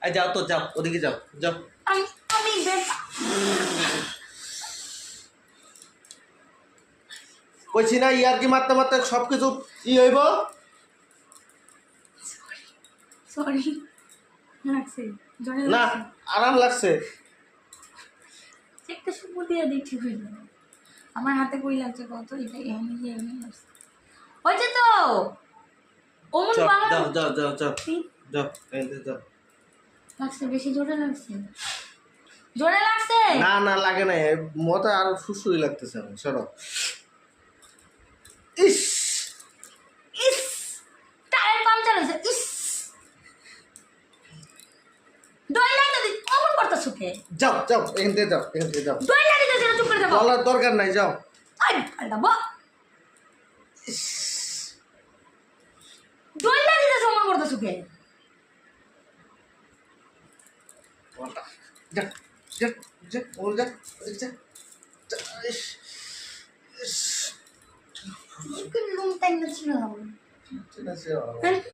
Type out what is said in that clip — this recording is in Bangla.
এই যাও তো, যাও ওদিকে যাও, যাও। আমি কইছি না ইয়ার কি মারতে মারতে সবকিছু হইব। সরি লাগছে জলে না লাগছে আরাম লাগছে। একটা সুপুর দিয়ে দিই ঠিক হয়ে যাবে। আমার হাতে কই লাগছে কত, এটা এমনি যে এমনি লাগছে হয়েছে তো। ওমন যাও বাবা যাও যাও যাও যাও যাও, এনতে যাও। লাগছে, বেশি জোরে লাগছে, জোরে লাগছে। না না লাগে না, মতে আরো সুসুই লাগতেছে আমার, সরো। ইস ইস টায়ার পাংচার হয়েছে। ইস দইলা দিদি অমন করতেছো কে? যাও যাও, এনতে যাও, এনতে যাও। দইলা দিদি যেন চুপ করে থাকো। বলার দরকার নাই, যাও। আই আল্লাহ দইলা দিদি অমন করতেছো কে? যা যা যা, ওর যা, যা। ইস ইস লুম টাইম ছিল ঠিক আছে। হ্যাঁ